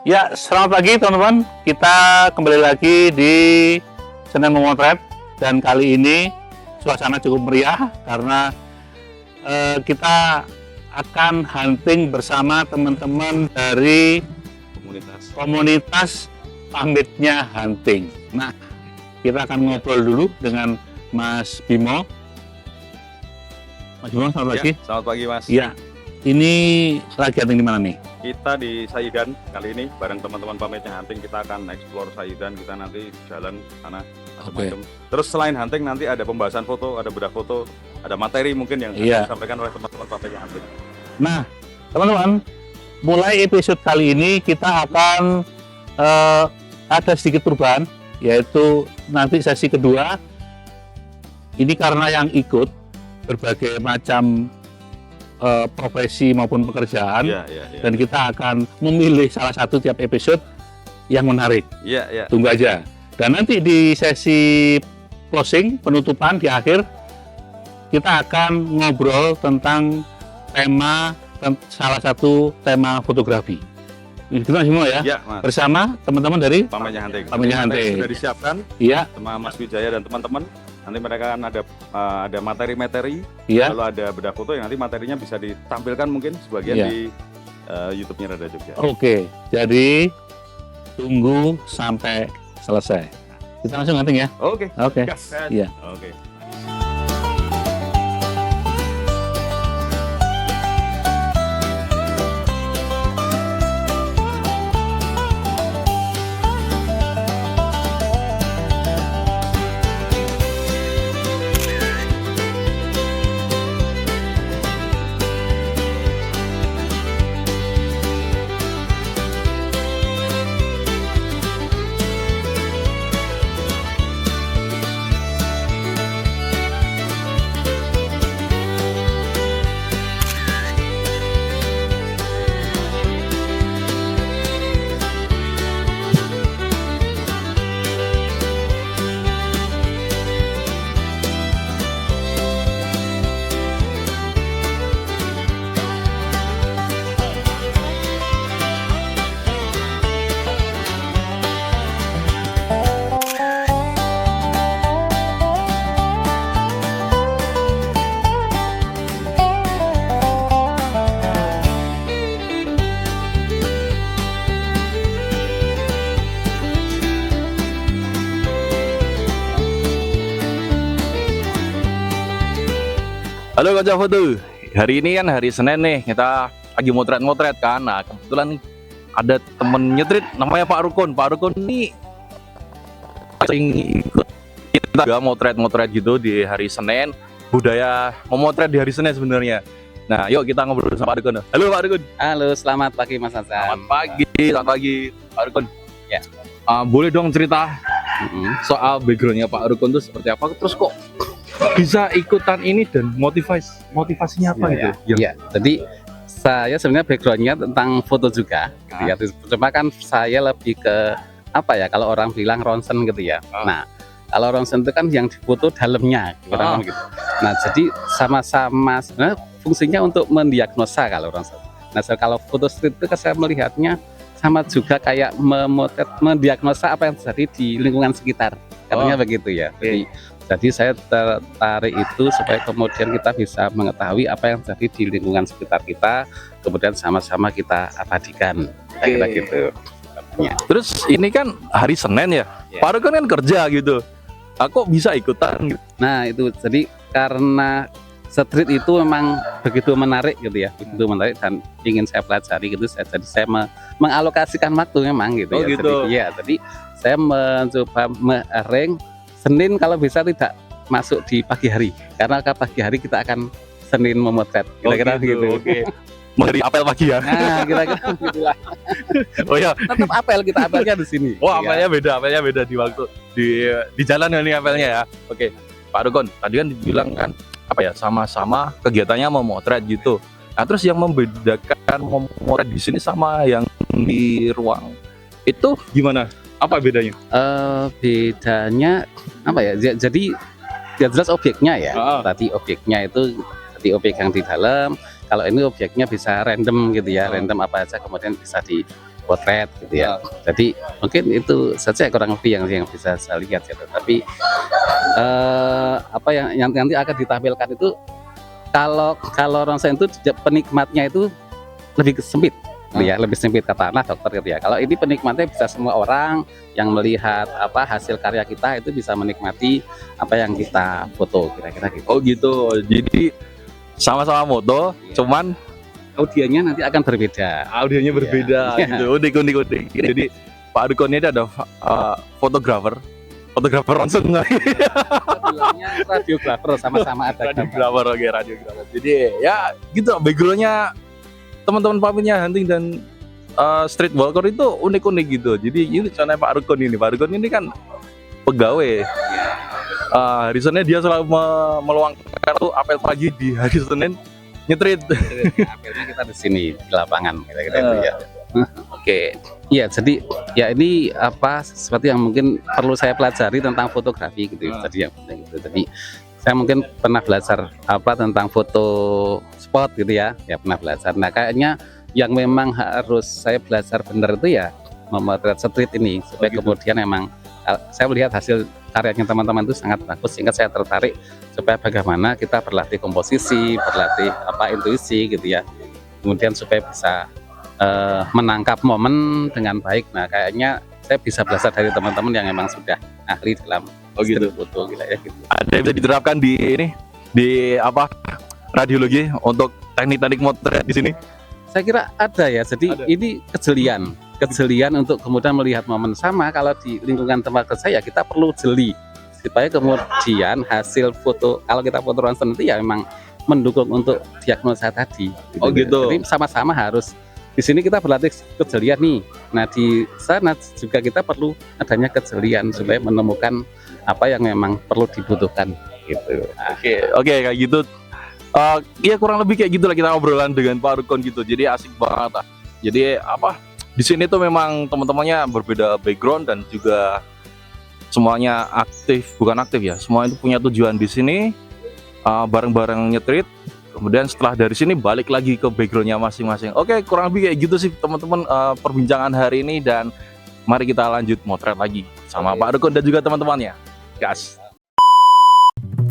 Ya, selamat pagi teman-teman. Kita kembali lagi di Senin Memotret dan kali ini suasana cukup meriah karena kita akan hunting bersama teman-teman dari komunitas Pamitnya Hunting. Nah, kita akan ngobrol dulu dengan Mas Bimo. Mas Bimo, selamat pagi. Selamat pagi, Mas. Ya, ini lagi hunting di mana nih? Kita di Saidan kali ini bareng teman-teman Pamitnya Hunting. Kita akan explore Saidan, kita nanti jalan sana macam-macam. Terus selain hunting nanti ada pembahasan foto, ada bedah foto, ada materi mungkin yang akan disampaikan oleh teman-teman Pamitnya Hunting. Nah, teman-teman, mulai episode kali ini kita akan ada sedikit perubahan, yaitu nanti sesi kedua ini karena yang ikut berbagai macam profesi maupun pekerjaan, dan kita akan memilih salah satu tiap episode yang menarik. Tunggu aja. Dan nanti di sesi closing, penutupan di akhir, kita akan ngobrol tentang tema, salah satu tema fotografi. Kita semua ya, Mas. Bersama teman-teman dari Pamitnya Hunting. Pamitnya Hunting sudah disiapkan, sama Mas Wijaya dan teman-teman. Nanti mereka akan ada materi-materi, lalu ada bedah foto yang nanti materinya bisa ditampilkan mungkin sebagian di YouTube-nya Radar Jogja. Oke, jadi tunggu sampai selesai. Kita langsung hunting ya. Oke. Iya. Oke. Halo Kaca Foto, hari ini kan hari Senin nih, kita lagi motret-motret kan. Nah kebetulan ada temen nyetrit namanya Pak Rukun. Pak Rukun ini sering ikut kita juga motret-motret gitu di hari Senin. Budaya memotret di hari Senin sebenarnya. Nah yuk kita ngobrol sama Pak Rukun. Halo Pak Rukun. Halo, selamat pagi Mas Hasan. Selamat pagi Pak Rukun. Ya, boleh dong cerita soal backgroundnya Pak Rukun itu seperti apa? Terus kok bisa ikutan ini dan motivasinya apa gitu? Ya, jadi saya sebenarnya backgroundnya tentang foto juga. Ya, cuma kan saya lebih ke apa ya? Kalau orang bilang ronsen gitu ya. Nah, kalau ronsen itu kan yang difoto dalamnya, gitu. Nah, jadi sama-sama sebenarnya fungsinya untuk mendiagnosa kalau ronsen. Nah, kalau foto street itu kan saya melihatnya sama juga kayak memotret, mendiagnosa apa yang terjadi di lingkungan sekitar. Katanya begitu ya. Jadi saya tertarik itu supaya kemudian kita bisa mengetahui apa yang terjadi di lingkungan sekitar kita, kemudian sama-sama kita abadikan, kira-kira gitu. Terus ini kan hari Senin ya, Pak Rukun kan kerja gitu. Aku bisa ikutan gitu. Nah itu jadi karena street itu memang begitu menarik gitu ya, begitu menarik dan ingin saya pelajari gitu. Jadi saya mengalokasikan waktu memang gitu ya. Gitu. Jadi saya mencoba mengarrange Senin kalau bisa tidak masuk di pagi hari, karena ke pagi hari kita akan Senin memotret, kira-kira gitu. Oke. Memberi apel pagi ya. Nah, kira-kira gitulah. Oh ya, tetap apel, kita apelnya di sini. Oh, apelnya beda di waktu di jalan ini apelnya ya. Oke. Pak Rukun, tadi kan dibilang kan apa ya, sama-sama kegiatannya memotret gitu. Nah, terus yang membedakan memotret di sini sama yang di ruang itu gimana? Apa bedanya? Bedanya apa ya? Jadi ya jelas objeknya ya. Tadi objeknya itu jadi objek yang di dalam. Kalau ini objeknya bisa random gitu ya, random apa aja kemudian bisa potret gitu ya. Jadi mungkin itu saja kurang lebih yang bisa saya lihat gitu. Tapi apa yang nanti akan ditampilkan itu kalau ronsen itu penikmatnya itu lebih sempit gitu ya, lebih sempit katakanlah dokter gitu ya. Kalau ini penikmatnya bisa semua orang yang melihat apa hasil karya kita itu bisa menikmati apa yang kita foto kira-kira gitu. Oh gitu. Jadi sama-sama moto, cuman Audiennya nanti akan berbeda. audionya berbeda Iya. gitu. Unik. Jadi Pak Rukun ini ada fotografer ronsen. Bilangnya radiografer sama-sama ada gambar. Radiografer, oke, radiografer. Jadi ya gitu backgroundnya teman-teman pamitnya hunting dan street walker itu unik-unik gitu. Jadi ini contohnya Pak Rukun ini. Pak Rukun ini kan pegawai. Hari Senin dia selalu meluangkan tuh apel pagi di hari Senin nyetrit. Akhirnya kita di sini di lapangan kira-kira itu ya. Oke. Iya, jadi ya ini apa seperti yang mungkin perlu saya pelajari tentang fotografi gitu. Tadi yang penting itu. Jadi saya mungkin pernah belajar apa tentang foto spot gitu ya pernah belajar. Nah kayaknya yang memang harus saya belajar benar itu ya memotret street ini supaya kemudian memang saya melihat hasil karyanya teman-teman itu sangat bagus sehingga saya tertarik supaya bagaimana kita berlatih komposisi, berlatih apa intuisi gitu ya. Kemudian supaya bisa menangkap momen dengan baik. Nah kayaknya saya bisa belajar dari teman-teman yang memang sudah ahli dalam gitu. foto gitu ya gitu. Ada yang bisa diterapkan di ini di apa radiologi untuk teknik-teknik motret di sini? Saya kira ada ya. Jadi Ada. ini kejelian untuk kemudian melihat momen sama. Kalau di lingkungan tempat kerja ya kita perlu jeli supaya kemudian hasil foto kalau kita foto ronsen itu ya memang mendukung untuk diagnosa tadi. Oh, gitu. Jadi sama-sama harus di sini kita berlatih kejelian nih. Nah di sana juga kita perlu adanya kejelian supaya menemukan apa yang memang perlu dibutuhkan gitu. Oke, kayak gitu. Iya kurang lebih kayak gitu lah kita obrolan dengan Pak Rukun gitu. Jadi asik banget lah. Jadi apa di sini tuh memang teman-temannya berbeda background dan juga semuanya bukan aktif ya. Semua itu punya tujuan di sini bareng-bareng nyetrit. Kemudian setelah dari sini balik lagi ke backgroundnya masing-masing. Oke, kurang lebih kayak gitu sih teman-teman perbincangan hari ini dan mari kita lanjut motret lagi sama Pak Rukun dan juga teman-temannya. Gas.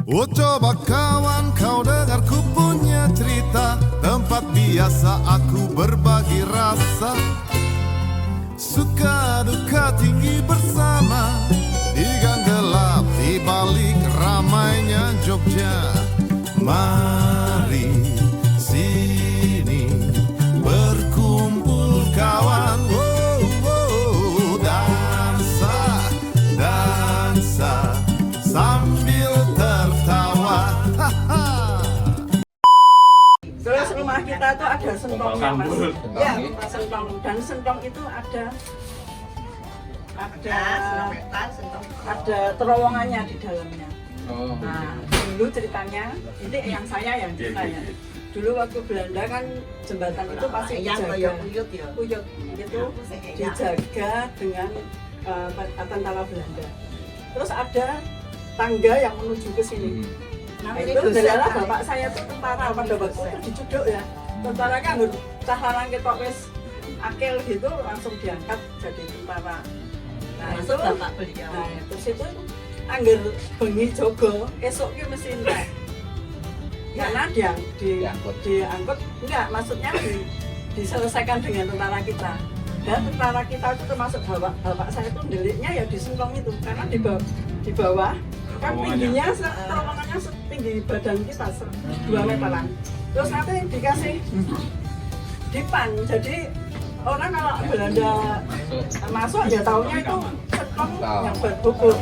Oh coba kawan kau dengar ku punya cerita, tempat biasa aku berbagi rasa, suka duka tinggi bersama, di gang gelap di balik ramainya Jogja. Mari sini berkumpul kawan, dansa dansa sambil tertawa. Terus rumah kita tuh ada sentongnya mas, ya sentong, dan sentong itu ada terowongannya di dalamnya. Nah dulu ceritanya ini yang saya yang cerita ya. Dulu waktu Belanda kan jembatan itu pasti dijaga, kuyuk itu dijaga dengan tentara Belanda. Terus ada tangga yang menuju ke sini. Nah itu adalah bapak saya tuh tentara pada waktu itu dicuduk ya. Tentara kan cah larang ketok wis akil gitu langsung diangkat jadi tentara. Nah itu bapak beliau. Nah terus itu angger bengi jogo esok ki mesti entek. Karena diangkut enggak maksudnya diselesaikan dengan tentara kita. Dan tentara kita itu termasuk bapak saya itu deliknya ya di sentong itu karena di bawah kan tingginya terowongannya setinggi badan kita 2 meteran. Terus nanti dikasih dipan, jadi orang kalau Belanda masuk ya taunya itu sentong yang berbubur.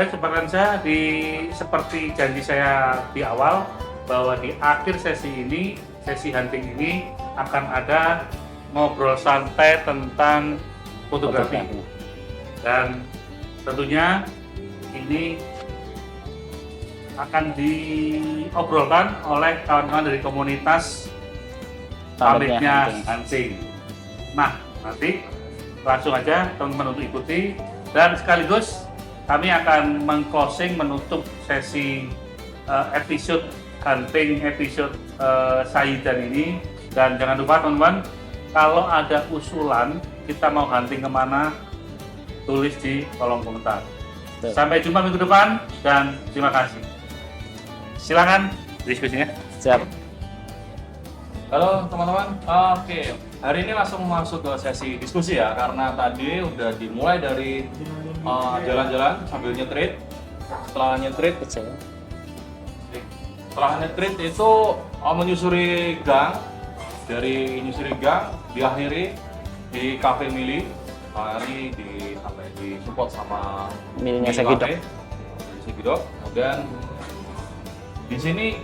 Baik Sobat Lensa, seperti janji saya di awal bahwa di akhir sesi ini, sesi hunting ini akan ada ngobrol santai tentang fotografi. Dan tentunya ini akan diobrolkan oleh kawan-kawan dari komunitas pamitnya hunting. Nah, nanti langsung aja teman-teman untuk ikuti, dan sekaligus kami akan meng-closing, menutup sesi episode hunting, episode Saidan ini. Dan jangan lupa teman-teman, kalau ada usulan kita mau hunting kemana, tulis di kolom komentar. Sampai jumpa minggu depan dan terima kasih. Silakan diskusinya. Siap. Halo teman-teman. Oke, hari ini langsung masuk ke sesi diskusi ya, karena tadi udah dimulai dari jalan-jalan sambil nyetrit. Setelah nyetrit itu menyusuri gang. Dari menyusuri gang diakhiri di Cafe Mili. Ini di support sama Milinya Segidok. Kemudian di sini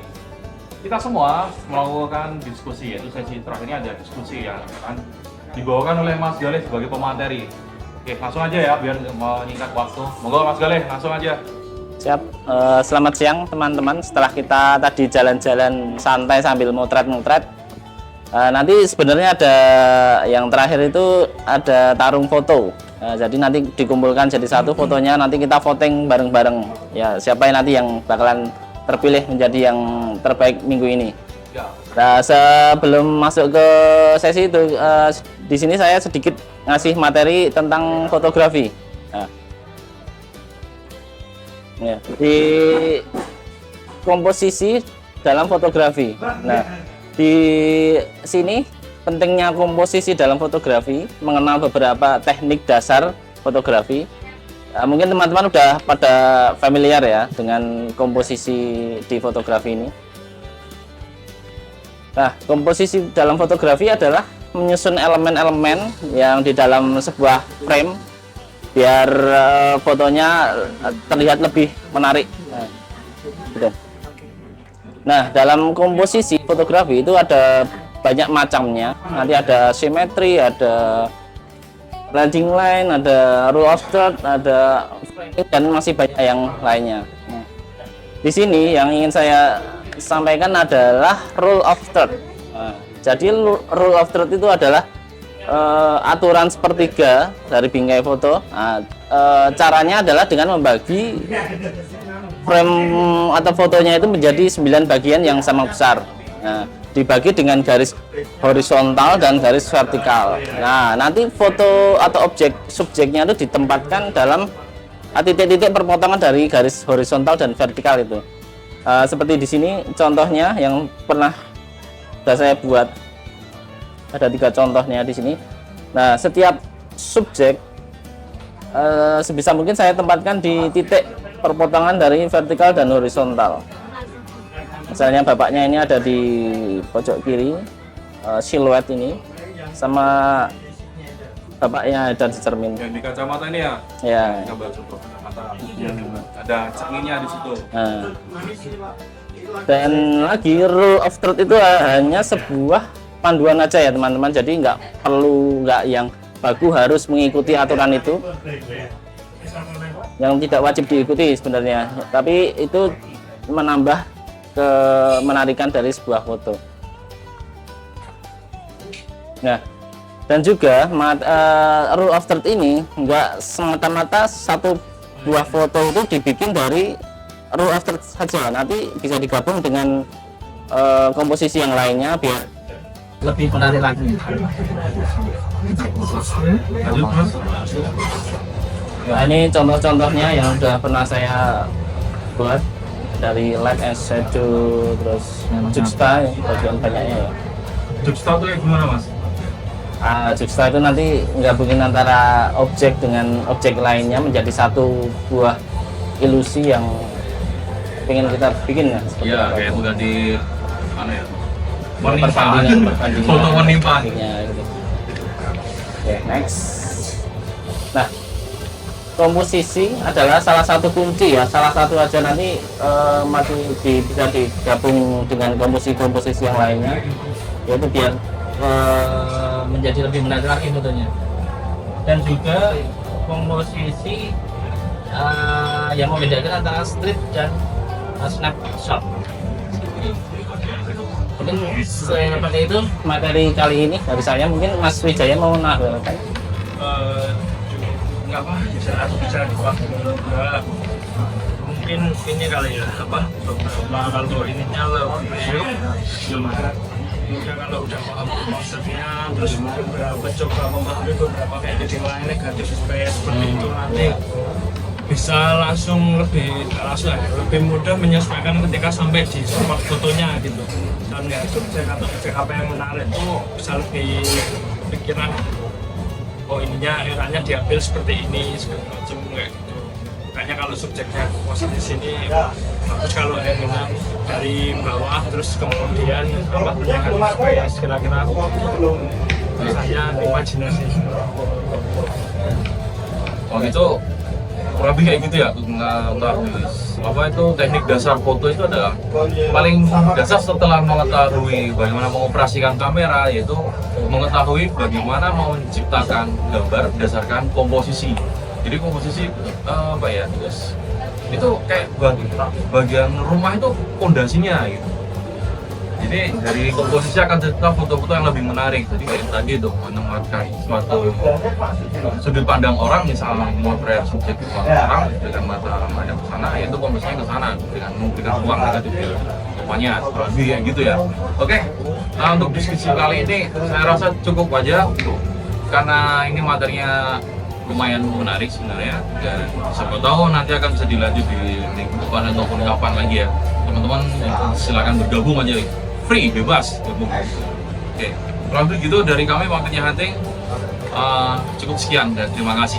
kita semua melakukan diskusi, yaitu sesi terakhirnya ada diskusi yang akan dibawakan oleh Mas Galih sebagai pemateri. Oke, langsung aja ya biar menyingkat waktu. Monggo Mas Galih, langsung aja. Siap. Selamat siang teman-teman. Setelah kita tadi jalan-jalan santai sambil motret-motret, nanti sebenarnya ada yang terakhir itu ada tarung foto. Jadi nanti dikumpulkan jadi satu fotonya, nanti kita voting bareng-bareng. Ya, siapa yang nanti yang bakalan terpilih menjadi yang terbaik minggu ini. Nah, sebelum masuk ke sesi itu, di sini saya sedikit ngasih materi tentang fotografi. Nah, ya, di komposisi dalam fotografi. Nah, di sini pentingnya komposisi dalam fotografi, mengenal beberapa teknik dasar fotografi. Mungkin teman-teman udah pada familiar ya dengan komposisi di fotografi ini. Nah, komposisi dalam fotografi adalah menyusun elemen-elemen yang di dalam sebuah frame biar fotonya terlihat lebih menarik. Nah, dalam komposisi fotografi itu ada banyak macamnya. Nanti ada simetri, ada landing line, ada rule of third, ada dan masih banyak yang lainnya. Di sini yang ingin saya sampaikan adalah rule of third. Jadi rule of third itu adalah aturan sepertiga dari bingkai foto. Caranya adalah dengan membagi frame atau fotonya itu menjadi 9 bagian yang sama besar. Dibagi dengan garis horizontal dan garis vertikal. Nah, nanti foto atau subjeknya itu ditempatkan dalam titik-titik perpotongan dari garis horizontal dan vertikal itu. Seperti di sini contohnya yang pernah saya buat. Ada 3 contohnya di sini. Nah, setiap subjek sebisa mungkin saya tempatkan di titik perpotongan dari vertikal dan horizontal. Misalnya bapaknya ini ada di pojok kiri, siluet ini, sama bapaknya ada di cermin. Yang di kacamata ini ya? Ya. Coba contoh kacamata. Ada cerminnya di situ. Nah. Dan lagi rule of third itu hanya sebuah panduan aja ya teman-teman. Jadi nggak yang baku harus mengikuti aturan itu. Yang tidak wajib diikuti sebenarnya. Tapi itu menambah kemenarikan dari sebuah foto. Nah, dan juga rule of third ini nggak semata-mata satu buah foto itu dibikin dari rule of third saja. Nanti bisa digabung dengan komposisi yang lainnya biar lebih menarik lagi. Nah, ini contoh-contohnya yang sudah pernah saya buat. Dari light and shadow, terus juxta ya, bagian banyaknya ya. Juxta itu gimana Mas? Juxta itu nanti gabungin antara objek dengan objek lainnya menjadi satu buah ilusi yang pengen kita bikin ya. Iya, kayak udah di mana ya? Perbandingan Foto menimpa. Gitu. Oke, next. Nah, komposisi adalah salah satu kunci ya, salah satu aja nanti bisa digabung dengan komposisi-komposisi yang lainnya, yaitu biar menjadi lebih menarik lagi fotonya. Dan juga komposisi yang membedakan antara street dan snapshot. Mungkin seperti itu materi kali ini dari saya. Mungkin Mas Wijaya mau menambahkan? Enggak apa, bisa juga mungkin ini kali ya, kalau ininya juga kalau udah paham maksudnya, terus coba memahami beberapa editing lain negatif supaya seperti itu nanti bisa langsung lebih mudah menyesuaikan ketika sampai di spot fotonya gitu. Dan nggak subjek atau objek apa yang menarik itu bisa lebih pikiran, oh ininya eranya diambil seperti ini segala macam kayak gitu. Makanya kalau subjeknya kuasa di sini bagus kalau yang dari bawah terus kemudian apa dengan supaya kira-kira misalnya imajinasi. Oh gitu, kurang lebih kayak gitu ya. Untuk apa itu teknik dasar foto itu adalah paling dasar setelah mengetahui bagaimana mengoperasikan kamera, yaitu mengetahui bagaimana mau menciptakan gambar berdasarkan komposisi. Jadi komposisi apa ya, guys? Itu kayak bagian rumah itu pondasinya gitu. Jadi dari komposisi akan tercipta foto-foto yang lebih menarik. Jadi kayak tadi itu menempatkan suatu sudut pandang orang, misalnya memotret subjek orang dengan mata memandang ke sana, itu komposisinya ke sana dengan memberikan ruang negatif rupanya lebih kayak gitu ya. Oke, nah untuk diskusi kali ini saya rasa cukup aja karena ini materinya lumayan menarik sebenarnya, dan siapa tahu nanti akan bisa dilanjut di minggu depan ataupun kapan lagi ya. Teman-teman silakan bergabung aja, free, bebas gabung. Oke, kalau begitu dari kami waktunya hunting cukup sekian dan terima kasih.